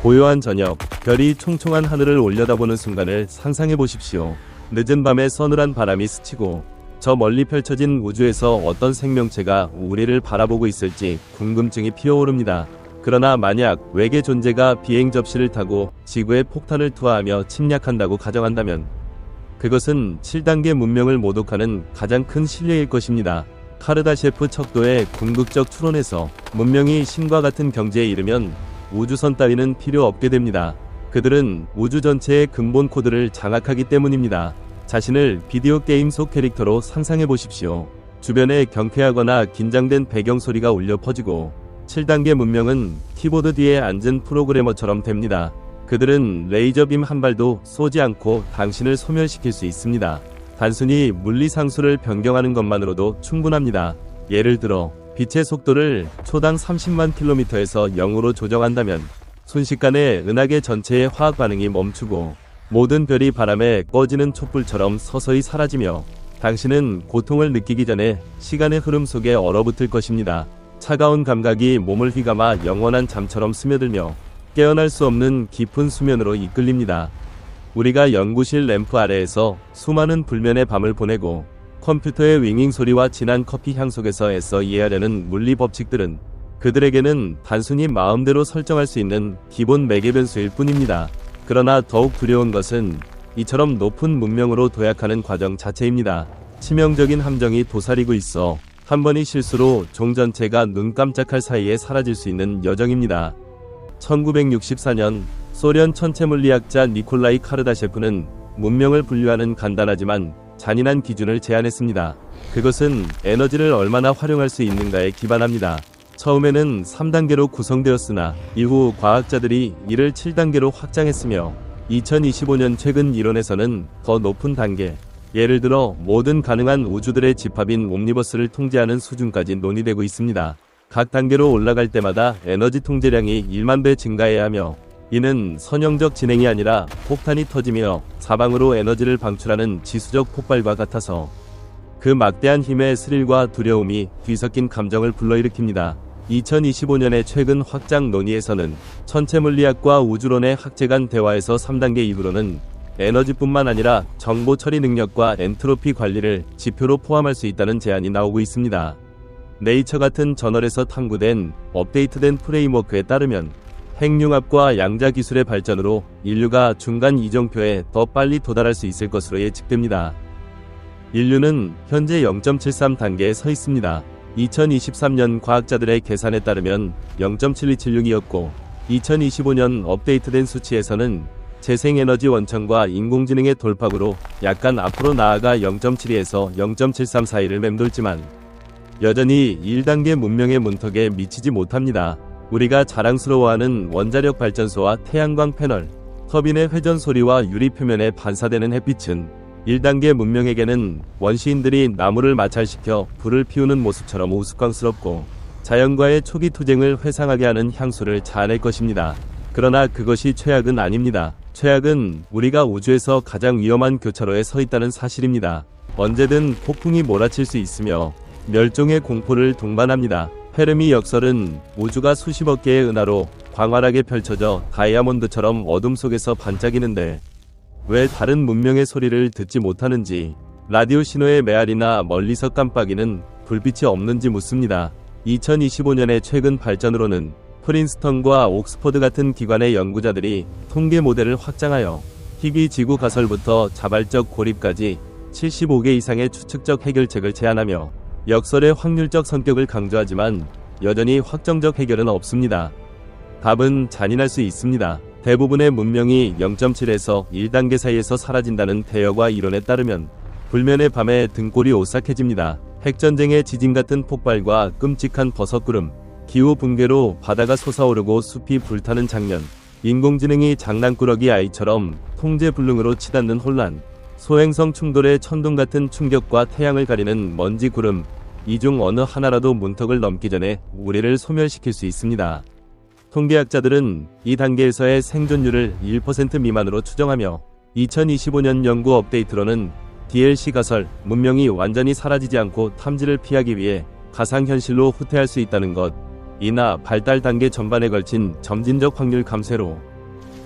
고요한 저녁, 별이 총총한 하늘을 올려다보는 순간을 상상해 보십시오. 늦은 밤에 서늘한 바람이 스치고 저 멀리 펼쳐진 우주에서 어떤 생명체가 우리를 바라보고 있을지 궁금증이 피어오릅니다. 그러나 만약 외계 존재가 비행 접시를 타고 지구에 폭탄을 투하하며 침략한다고 가정한다면 그것은 7단계 문명을 모독하는 가장 큰 실례일 것입니다. 카르다셰프 척도의 궁극적 추론에서 문명이 신과 같은 경지에 이르면 우주선 따위는 필요 없게 됩니다. 그들은 우주 전체의 근본 코드를 장악하기 때문입니다. 자신을 비디오 게임 속 캐릭터로 상상해 보십시오. 주변에 경쾌하거나 긴장된 배경 소리가 울려 퍼지고 7단계 문명은 키보드 뒤에 앉은 프로그래머처럼 됩니다. 그들은 레이저빔 한 발도 쏘지 않고 당신을 소멸시킬 수 있습니다. 단순히 물리상수를 변경하는 것만으로도 충분합니다. 예를 들어 빛의 속도를 초당 30만 킬로미터에서 0으로 조정한다면 순식간에 은하계 전체의 화학 반응이 멈추고 모든 별이 바람에 꺼지는 촛불처럼 서서히 사라지며 당신은 고통을 느끼기 전에 시간의 흐름 속에 얼어붙을 것입니다. 차가운 감각이 몸을 휘감아 영원한 잠처럼 스며들며 깨어날 수 없는 깊은 수면으로 이끌립니다. 우리가 연구실 램프 아래에서 수많은 불면의 밤을 보내고 컴퓨터의 윙윙 소리와 진한 커피 향 속에서 애써 이해하려는 물리 법칙들은 그들에게는 단순히 마음대로 설정할 수 있는 기본 매개 변수일 뿐입니다. 그러나 더욱 두려운 것은 이처럼 높은 문명으로 도약하는 과정 자체입니다. 치명적인 함정이 도사리고 있어 한 번의 실수로 종 전체가 눈 깜짝할 사이에 사라질 수 있는 여정입니다. 1964년 소련 천체물리학자 니콜라이 카르다셰프는 문명을 분류하는 간단하지만 잔인한 기준을 제안했습니다. 그것은 에너지를 얼마나 활용할 수 있는가에 기반합니다. 처음에는 3단계로 구성되었으나 이후 과학자들이 이를 7단계로 확장했으며 2025년 최근 이론에서는 더 높은 단계, 예를 들어 모든 가능한 우주들의 집합인 옴니버스를 통제하는 수준까지 논의되고 있습니다. 각 단계로 올라갈 때마다 에너지 통제량이 1만 배 증가해야 하며 이는 선형적 진행이 아니라 폭탄이 터지며 사방으로 에너지를 방출하는 지수적 폭발과 같아서 그 막대한 힘의 스릴과 두려움이 뒤섞인 감정을 불러일으킵니다. 2025년의 최근 확장 논의에서는 천체물리학과 우주론의 학제 간 대화에서 3단계 이후로는 에너지뿐만 아니라 정보 처리 능력과 엔트로피 관리를 지표로 포함할 수 있다는 제안이 나오고 있습니다. 네이처 같은 저널에서 탐구된 업데이트된 프레임워크에 따르면 핵융합과 양자 기술의 발전으로 인류가 중간 이정표에 더 빨리 도달할 수 있을 것으로 예측됩니다. 인류는 현재 0.73단계에 서 있습니다. 2023년 과학자들의 계산에 따르면 0.7276이었고 2025년 업데이트된 수치에서는 재생에너지 원천과 인공지능의 돌파구로 약간 앞으로 나아가 0.72에서 0.73 사이를 맴돌지만 여전히 1단계 문명의 문턱에 미치지 못합니다. 우리가 자랑스러워하는 원자력 발전소와 태양광 패널, 터빈의 회전 소리와 유리 표면에 반사되는 햇빛은 1단계 문명에게는 원시인들이 나무를 마찰시켜 불을 피우는 모습처럼 우스꽝스럽고 자연과의 초기 투쟁을 회상하게 하는 향수를 자아낼 것입니다. 그러나 그것이 최악은 아닙니다. 최악은 우리가 우주에서 가장 위험한 교차로에 서 있다는 사실입니다. 언제든 폭풍이 몰아칠 수 있으며 멸종의 공포를 동반합니다. 페르미 역설은 우주가 수십억 개의 은하로 광활하게 펼쳐져 다이아몬드처럼 어둠 속에서 반짝이는데 왜 다른 문명의 소리를 듣지 못하는지, 라디오 신호의 메아리나 멀리서 깜빡이는 불빛이 없는지 묻습니다. 2025년의 최근 발전으로는 프린스턴과 옥스퍼드 같은 기관의 연구자들이 통계 모델을 확장하여 희귀 지구 가설부터 자발적 고립까지 75개 이상의 추측적 해결책을 제안하며 역설의 확률적 성격을 강조하지만 여전히 확정적 해결은 없습니다. 답은 잔인할 수 있습니다. 대부분의 문명이 0.7에서 1단계 사이에서 사라진다는 대여과 이론에 따르면 불면의 밤에 등골이 오싹해집니다. 핵전쟁의 지진 같은 폭발과 끔찍한 버섯구름, 기후 붕괴로 바다가 솟아오르고 숲이 불타는 장면, 인공지능이 장난꾸러기 아이처럼 통제불능으로 치닫는 혼란, 소행성 충돌의 천둥 같은 충격과 태양을 가리는 먼지 구름, 이 중 어느 하나라도 문턱을 넘기 전에 우리를 소멸시킬 수 있습니다. 통계학자들은 이 단계에서의 생존율을 1% 미만으로 추정하며 2025년 연구 업데이트로는 DLC 가설, 문명이 완전히 사라지지 않고 탐지를 피하기 위해 가상현실로 후퇴할 수 있다는 것, 이나 발달 단계 전반에 걸친 점진적 확률 감쇄로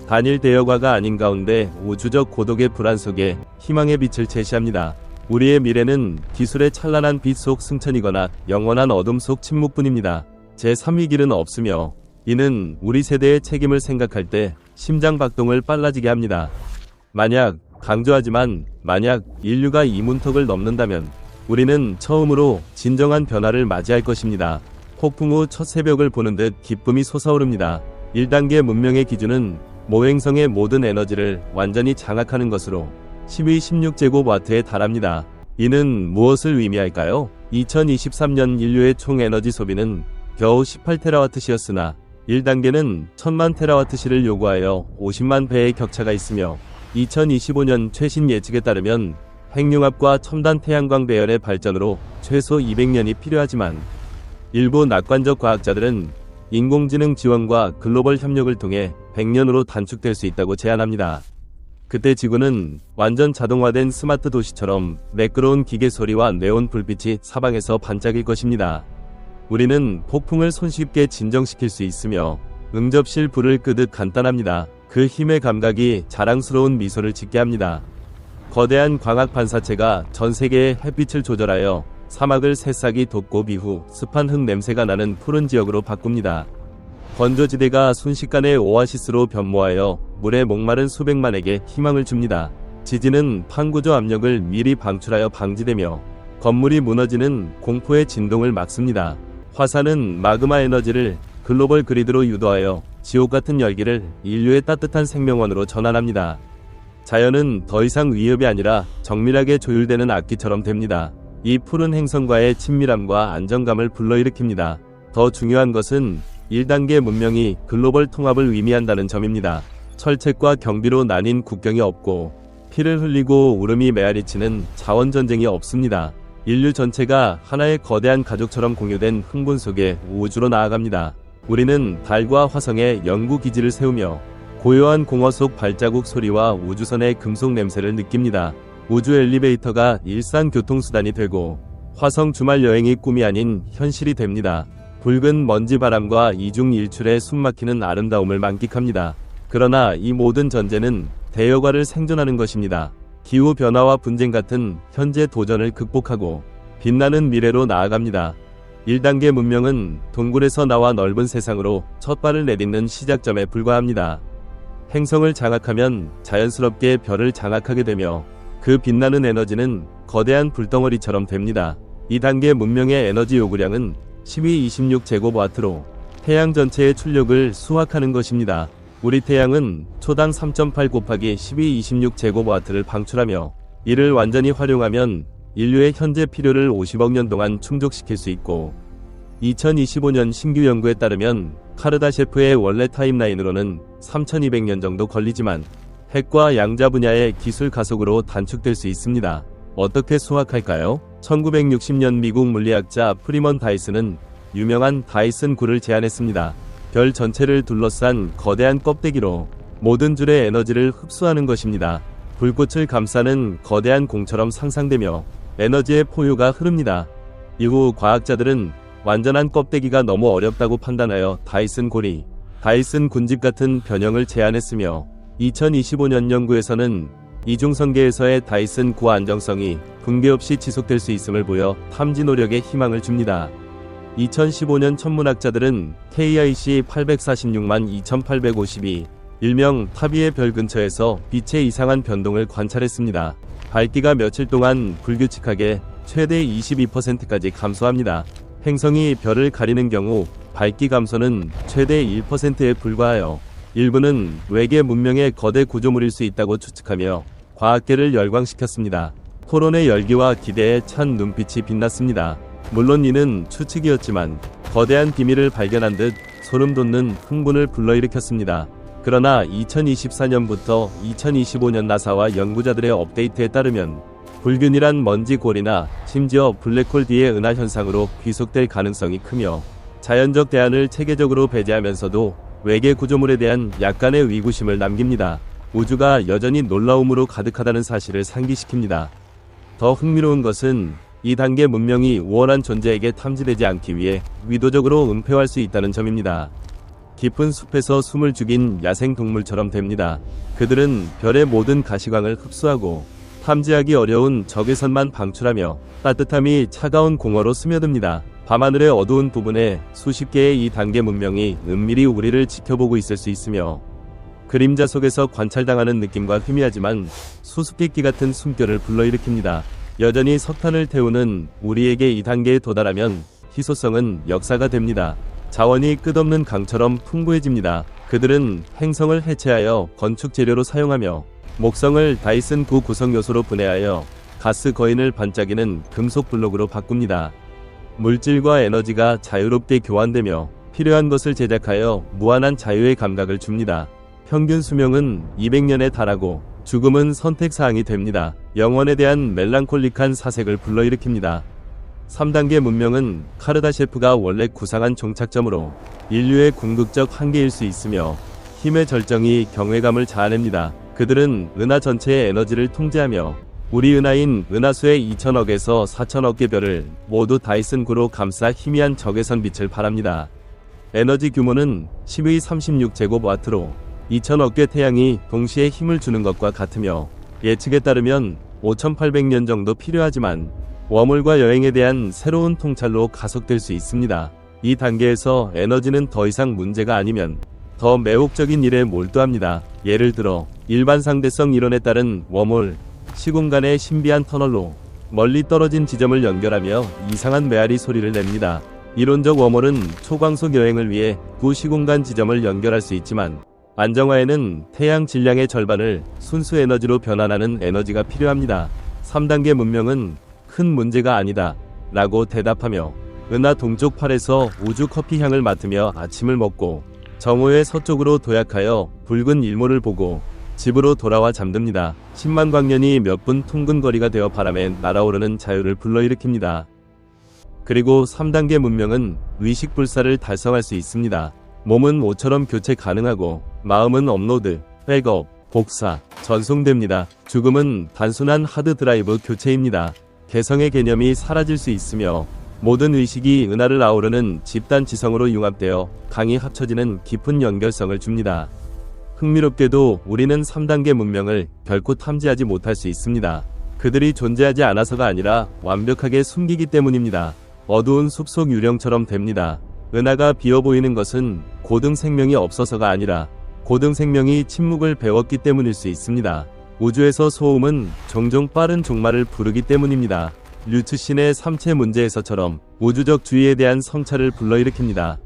단일 대여과가 아닌 가운데 우주적 고독의 불안 속에 희망의 빛을 제시합니다. 우리의 미래는 기술의 찬란한 빛 속 승천이거나 영원한 어둠 속 침묵뿐입니다. 제3위기는 없으며 이는 우리 세대의 책임을 생각할 때 심장 박동을 빨라지게 합니다. 강조하지만 만약 인류가 이 문턱을 넘는다면 우리는 처음으로 진정한 변화를 맞이할 것입니다. 폭풍 후 첫 새벽을 보는 듯 기쁨이 솟아오릅니다. 1단계 문명의 기준은 모행성의 모든 에너지를 완전히 장악하는 것으로 16제곱와트에 달합니다. 이는 무엇을 의미할까요? 2023년 인류의 총 에너지 소비는 겨우 18테라와트시였으나 1단계는 1000만 테라와트시를 요구하여 50만 배의 격차가 있으며 2025년 최신 예측에 따르면 핵융합과 첨단 태양광 배열의 발전으로 최소 200년이 필요하지만 일부 낙관적 과학자들은 인공지능 지원과 글로벌 협력을 통해 100년으로 단축될 수 있다고 제안합니다. 그때 지구는 완전 자동화된 스마트 도시처럼 매끄러운 기계 소리와 네온 불빛이 사방에서 반짝일 것입니다. 우리는 폭풍을 손쉽게 진정시킬 수 있으며 응접실 불을 끄듯 간단합니다. 그 힘의 감각이 자랑스러운 미소를 짓게 합니다. 거대한 광학 반사체가 전 세계의 햇빛을 조절하여 사막을 새싹이 돋고 이후 습한 흙 냄새가 나는 푸른 지역으로 바꿉니다. 건조지대가 순식간에 오아시스로 변모하여 물에 목마른 수백만에게 희망을 줍니다. 지진은 판구조 압력을 미리 방출하여 방지되며 건물이 무너지는 공포의 진동을 막습니다. 화산은 마그마 에너지를 글로벌 그리드로 유도하여 지옥 같은 열기를 인류의 따뜻한 생명원으로 전환합니다. 자연은 더 이상 위협이 아니라 정밀하게 조율되는 악기처럼 됩니다. 이 푸른 행성과의 친밀함과 안정감을 불러일으킵니다. 더 중요한 것은 1단계 문명이 글로벌 통합을 의미한다는 점입니다. 철책과 경비로 나뉜 국경이 없고 피를 흘리고 울음이 메아리치는 자원전쟁이 없습니다. 인류 전체가 하나의 거대한 가족처럼 공유된 흥분 속에 우주로 나아갑니다. 우리는 달과 화성에 연구기지를 세우며 고요한 공허 속 발자국 소리와 우주선의 금속 냄새를 느낍니다. 우주 엘리베이터가 일상 교통수단이 되고 화성 주말 여행이 꿈이 아닌 현실이 됩니다. 붉은 먼지 바람과 이중 일출에 숨막히는 아름다움을 만끽합니다. 그러나 이 모든 전제는 대여과를 생존하는 것입니다. 기후변화와 분쟁 같은 현재 도전을 극복하고 빛나는 미래로 나아갑니다. 1단계 문명은 동굴에서 나와 넓은 세상으로 첫 발을 내딛는 시작점에 불과합니다. 행성을 장악하면 자연스럽게 별을 장악하게 되며 그 빛나는 에너지는 거대한 불덩어리처럼 됩니다. 2단계 문명의 에너지 요구량은 1226제곱와트로 태양 전체의 출력을 수확하는 것입니다. 우리 태양은 초당 3.8 곱하기 1226제곱와트를 방출하며 이를 완전히 활용하면 인류의 현재 필요를 50억 년 동안 충족시킬 수 있고 2025년 신규 연구에 따르면 카르다셰프의 원래 타임라인으로는 3200년 정도 걸리지만 핵과 양자 분야의 기술 가속으로 단축될 수 있습니다. 어떻게 수확할까요? 1960년 미국 물리학자 프리먼 다이슨은 유명한 다이슨 굴을 제안했습니다. 별 전체를 둘러싼 거대한 껍데기로 모든 줄의 에너지를 흡수하는 것입니다. 불꽃을 감싸는 거대한 공처럼 상상되며 에너지의 포유가 흐릅니다. 이후 과학자들은 완전한 껍데기가 너무 어렵다고 판단하여 다이슨 고리, 다이슨 군집 같은 변형을 제안했으며 2025년 연구에서는 이중성계에서의 다이슨 구 안정성이 붕괴 없이 지속될 수 있음을 보여 탐지 노력에 희망을 줍니다. 2015년 천문학자들은 KIC 846만 2852, 일명 타비의 별 근처에서 빛의 이상한 변동을 관찰했습니다. 밝기가 며칠 동안 불규칙하게 최대 22%까지 감소합니다. 행성이 별을 가리는 경우 밝기 감소는 최대 1%에 불과하여 일부는 외계 문명의 거대 구조물일 수 있다고 추측하며 과학계를 열광시켰습니다. 토론의 열기와 기대에 찬 눈빛이 빛났습니다. 물론 이는 추측이었지만 거대한 비밀을 발견한 듯 소름 돋는 흥분을 불러일으켰습니다. 그러나 2024년부터 2025년 나사와 연구자들의 업데이트에 따르면 불균일한 먼지 골이나 심지어 블랙홀 뒤의 은하 현상으로 귀속될 가능성이 크며 자연적 대안을 체계적으로 배제하면서도 외계 구조물에 대한 약간의 위구심을 남깁니다. 우주가 여전히 놀라움으로 가득하다는 사실을 상기시킵니다. 더 흥미로운 것은 이 단계 문명이 우월한 존재에게 탐지되지 않기 위해 의도적으로 은폐할 수 있다는 점입니다. 깊은 숲에서 숨을 죽인 야생 동물처럼 됩니다. 그들은 별의 모든 가시광을 흡수하고 탐지하기 어려운 적외선만 방출하며 따뜻함이 차가운 공허로 스며듭니다. 밤하늘의 어두운 부분에 수십 개의 이 단계 문명이 은밀히 우리를 지켜보고 있을 수 있으며 그림자 속에서 관찰당하는 느낌과 희미하지만 수수께끼 같은 숨결을 불러일으킵니다. 여전히 석탄을 태우는 우리에게 이 단계에 도달하면 희소성은 역사가 됩니다. 자원이 끝없는 강처럼 풍부해집니다. 그들은 행성을 해체하여 건축 재료로 사용하며 목성을 다이슨 구 구성 요소로 분해하여 가스 거인을 반짝이는 금속 블록으로 바꿉니다. 물질과 에너지가 자유롭게 교환되며 필요한 것을 제작하여 무한한 자유의 감각을 줍니다. 평균 수명은 200년에 달하고 죽음은 선택사항이 됩니다. 영혼에 대한 멜랑콜릭한 사색을 불러일으킵니다. 3단계 문명은 카르다셰프가 원래 구상한 종착점으로 인류의 궁극적 한계일 수 있으며 힘의 절정이 경외감을 자아냅니다. 그들은 은하 전체의 에너지를 통제하며 우리 은하인 은하수의 2000억에서 4000억 개 별을 모두 다이슨구로 감싸 희미한 적외선 빛을 발합니다. 에너지 규모는 10의 36제곱와트로 2000억 개 태양이 동시에 힘을 주는 것과 같으며 예측에 따르면 5800년 정도 필요하지만 웜홀과 여행에 대한 새로운 통찰로 가속될 수 있습니다. 이 단계에서 에너지는 더 이상 문제가 아니면 더 매혹적인 일에 몰두합니다. 예를 들어 일반 상대성 이론에 따른 웜홀, 시공간의 신비한 터널로 멀리 떨어진 지점을 연결하며 이상한 메아리 소리를 냅니다. 이론적 웜홀은 초광속 여행을 위해 구 시공간 지점을 연결할 수 있지만 안정화에는 태양 질량의 절반을 순수 에너지로 변환하는 에너지가 필요합니다. 3단계 문명은 큰 문제가 아니다 라고 대답하며 은하 동쪽 팔에서 우주 커피 향을 맡으며 아침을 먹고 정오의 서쪽으로 도약하여 붉은 일몰을 보고 집으로 돌아와 잠듭니다. 10만 광년이 몇 분 퉁근거리가 되어 바람에 날아오르는 자유를 불러일으킵니다. 그리고 3단계 문명은 의식 불사를 달성할 수 있습니다. 몸은 옷처럼 교체 가능하고 마음은 업로드, 백업, 복사, 전송됩니다. 죽음은 단순한 하드 드라이브 교체입니다. 개성의 개념이 사라질 수 있으며 모든 의식이 은하를 아우르는 집단 지성으로 융합되어 강이 합쳐지는 깊은 연결성을 줍니다. 흥미롭게도 우리는 3단계 문명을 결코 탐지하지 못할 수 있습니다. 그들이 존재하지 않아서가 아니라 완벽하게 숨기기 때문입니다. 어두운 숲속 유령처럼 됩니다. 은하가 비어 보이는 것은 고등 생명이 없어서가 아니라 고등 생명이 침묵을 배웠기 때문일 수 있습니다. 우주에서 소음은 종종 빠른 종말을 부르기 때문입니다. 류츠신의 삼체 문제에서처럼 우주적 주의에 대한 성찰을 불러일으킵니다.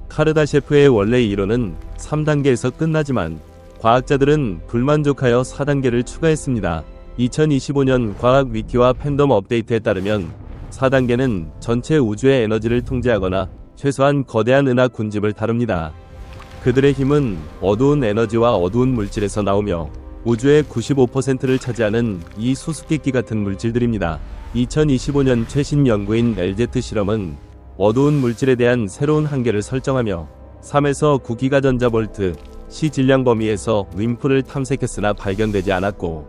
카르다셰프의 원래 이론은 3단계에서 끝나지만 과학자들은 불만족하여 4단계를 추가했습니다. 2025년 과학 위키와 팬덤 업데이트에 따르면 4단계는 전체 우주의 에너지를 통제하거나 최소한 거대한 은하 군집을 다룹니다. 그들의 힘은 어두운 에너지와 어두운 물질에서 나오며 우주의 95%를 차지하는 이 수수께끼 같은 물질들입니다. 2025년 최신 연구인 LZ 실험은 어두운 물질에 대한 새로운 한계를 설정하며 3에서 9기가 전자볼트 시 질량 범위에서 윈프를 탐색했으나 발견되지 않았고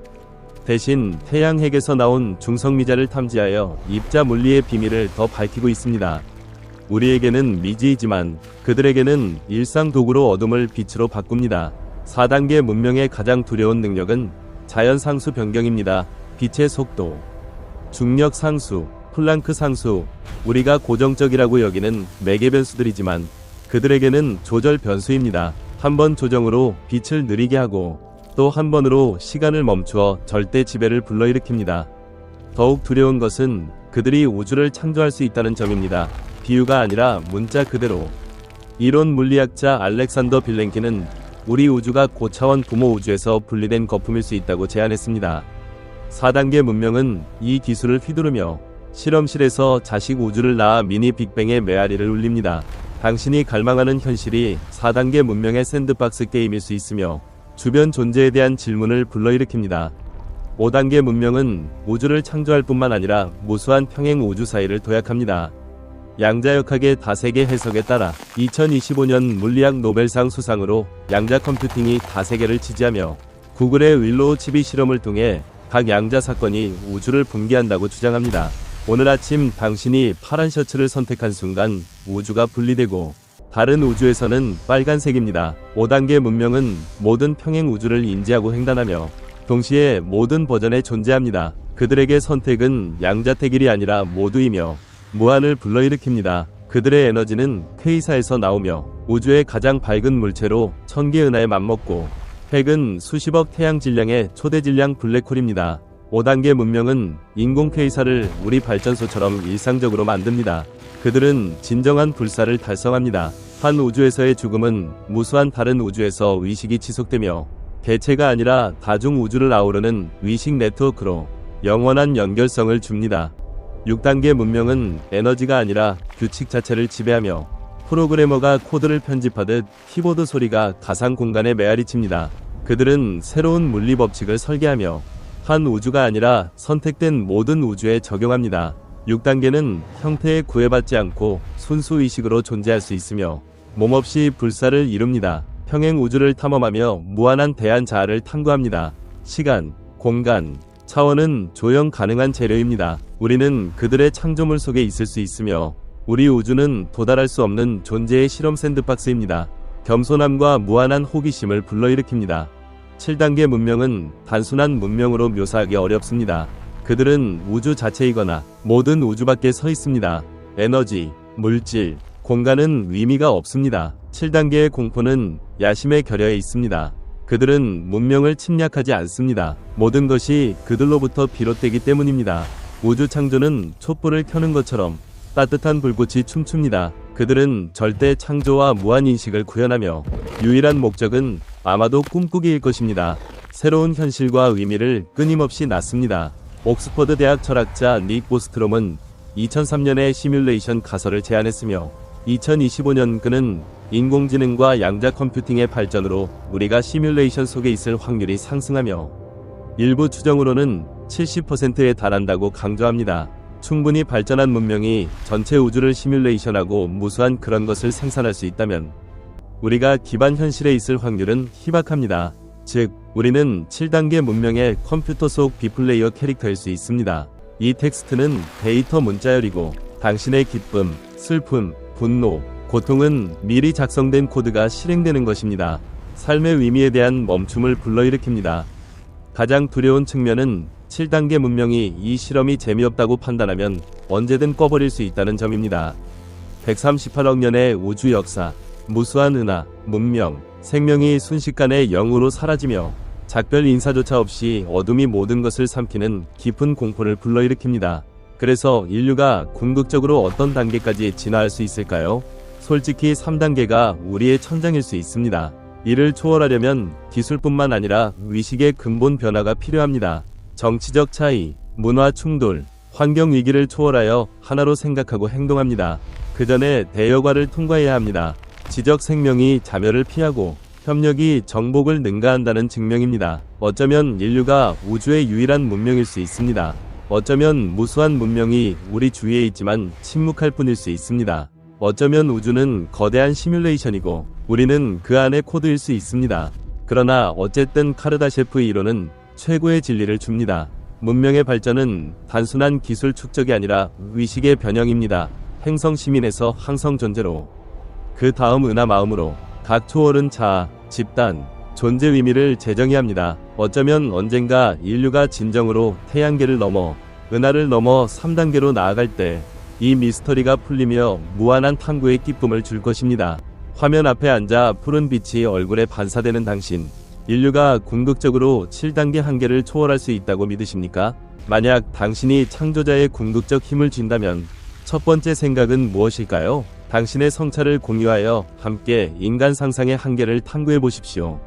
대신 태양 핵에서 나온 중성미자를 탐지하여 입자 물리의 비밀을 더 밝히고 있습니다. 우리에게는 미지이지만 그들에게는 일상 도구로 어둠을 빛으로 바꿉니다. 4단계 문명의 가장 두려운 능력은 자연 상수 변경입니다. 빛의 속도, 중력 상수, 플랑크 상수, 우리가 고정적이라고 여기는 매개 변수들이지만 그들에게는 조절 변수입니다. 한 번 조정으로 빛을 느리게 하고 또 한 번으로 시간을 멈추어 절대 지배를 불러일으킵니다. 더욱 두려운 것은 그들이 우주를 창조할 수 있다는 점입니다. 비유가 아니라 문자 그대로. 이론 물리학자 알렉산더 빌랭키는 우리 우주가 고차원 부모 우주에서 분리된 거품일 수 있다고 제안했습니다. 4단계 문명은 이 기술을 휘두르며 실험실에서 자식 우주를 낳아 미니 빅뱅의 메아리를 울립니다. 당신이 갈망하는 현실이 4단계 문명의 샌드박스 게임일 수 있으며 주변 존재에 대한 질문을 불러일으킵니다. 5단계 문명은 우주를 창조할 뿐만 아니라 무수한 평행 우주 사이를 도약합니다. 양자역학의 다세계 해석에 따라 2025년 물리학 노벨상 수상으로 양자 컴퓨팅이 다세계를 지지하며 구글의 윌로우 칩이 실험을 통해 각 양자 사건이 우주를 붕괴한다고 주장합니다. 오늘 아침 당신이 파란 셔츠를 선택한 순간 우주가 분리되고 다른 우주에서는 빨간색입니다. 5단계 문명은 모든 평행 우주를 인지하고 횡단하며 동시에 모든 버전에 존재합니다. 그들에게 선택은 양자택일이 아니라 모두이며 무한을 불러일으킵니다. 그들의 에너지는 K사에서 나오며 우주의 가장 밝은 물체로 천개 은하에 맞먹고 핵은 수십억 태양 질량의 초대 질량 블랙홀입니다. 5단계 문명은 인공 K사를 우리 발전소처럼 일상적으로 만듭니다. 그들은 진정한 불사를 달성합니다. 한 우주에서의 죽음은 무수한 다른 우주에서 의식이 지속되며 개체가 아니라 다중 우주를 아우르는 의식 네트워크로 영원한 연결성을 줍니다. 6단계 문명은 에너지가 아니라 규칙 자체를 지배하며 프로그래머가 코드를 편집하듯 키보드 소리가 가상 공간에 메아리칩니다. 그들은 새로운 물리 법칙을 설계하며 한 우주가 아니라 선택된 모든 우주에 적용합니다. 6단계는 형태에 구애받지 않고 순수 의식으로 존재할 수 있으며 몸없이 불사를 이룹니다. 평행 우주를 탐험하며 무한한 대한 자아를 탐구합니다. 시간, 공간, 차원은 조형 가능한 재료입니다. 우리는 그들의 창조물 속에 있을 수 있으며 우리 우주는 도달할 수 없는 존재의 실험 샌드박스입니다. 겸손함과 무한한 호기심을 불러일으킵니다. 7단계 문명은 단순한 문명으로 묘사하기 어렵습니다. 그들은 우주 자체이거나 모든 우주 밖에 서 있습니다. 에너지, 물질, 공간은 의미가 없습니다. 7단계의 공포는 야심의 결여에 있습니다. 그들은 문명을 침략하지 않습니다. 모든 것이 그들로부터 비롯되기 때문입니다. 우주 창조는 촛불을 켜는 것처럼 따뜻한 불꽃이 춤춥니다. 그들은 절대 창조와 무한인식을 구현하며 유일한 목적은 아마도 꿈꾸기일 것입니다. 새로운 현실과 의미를 끊임없이 낳습니다. 옥스퍼드 대학 철학자 닉 보스트롬은 2003년에 시뮬레이션 가설을 제안했으며 2025년 그는 인공지능과 양자 컴퓨팅의 발전으로 우리가 시뮬레이션 속에 있을 확률이 상승하며 일부 추정으로는 70%에 달한다고 강조합니다. 충분히 발전한 문명이 전체 우주를 시뮬레이션하고 무수한 그런 것을 생산할 수 있다면 우리가 기반 현실에 있을 확률은 희박합니다. 즉, 우리는 7단계 문명의 컴퓨터 속 비플레이어 캐릭터일 수 있습니다. 이 텍스트는 데이터 문자열이고 당신의 기쁨, 슬픔, 분노, 고통은 미리 작성된 코드가 실행되는 것입니다. 삶의 의미에 대한 멈춤을 불러일으킵니다. 가장 두려운 측면은 7단계 문명이 이 실험이 재미없다고 판단하면 언제든 꺼버릴 수 있다는 점입니다. 138억 년의 우주 역사, 무수한 은하, 문명, 생명이 순식간에 영으로 사라지며 작별 인사조차 없이 어둠이 모든 것을 삼키는 깊은 공포를 불러일으킵니다. 그래서 인류가 궁극적으로 어떤 단계까지 진화할 수 있을까요? 솔직히 3단계가 우리의 천장일 수 있습니다. 이를 초월하려면 기술뿐만 아니라 의식의 근본 변화가 필요합니다. 정치적 차이, 문화 충돌, 환경 위기를 초월하여 하나로 생각하고 행동합니다. 그 전에 대여과를 통과해야 합니다. 지적 생명이 자멸을 피하고 협력이 정복을 능가한다는 증명입니다. 어쩌면 인류가 우주의 유일한 문명일 수 있습니다. 어쩌면 무수한 문명이 우리 주위에 있지만 침묵할 뿐일 수 있습니다. 어쩌면 우주는 거대한 시뮬레이션이고 우리는 그 안의 코드일 수 있습니다. 그러나 어쨌든 카르다셰프의 이론은 최고의 진리를 줍니다. 문명의 발전은 단순한 기술 축적이 아니라 의식의 변형입니다. 행성 시민에서 항성 존재로, 그 다음 은하 마음으로 각 초월은 자아, 집단, 존재 의미를 재정의합니다. 어쩌면 언젠가 인류가 진정으로 태양계를 넘어 은하를 넘어 3단계로 나아갈 때 이 미스터리가 풀리며 무한한 탐구의 기쁨을 줄 것입니다. 화면 앞에 앉아 푸른 빛이 얼굴에 반사되는 당신, 인류가 궁극적으로 7단계 한계를 초월할 수 있다고 믿으십니까? 만약 당신이 창조자의 궁극적 힘을 쥔다면 첫 번째 생각은 무엇일까요? 당신의 성찰을 공유하여 함께 인간 상상의 한계를 탐구해 보십시오.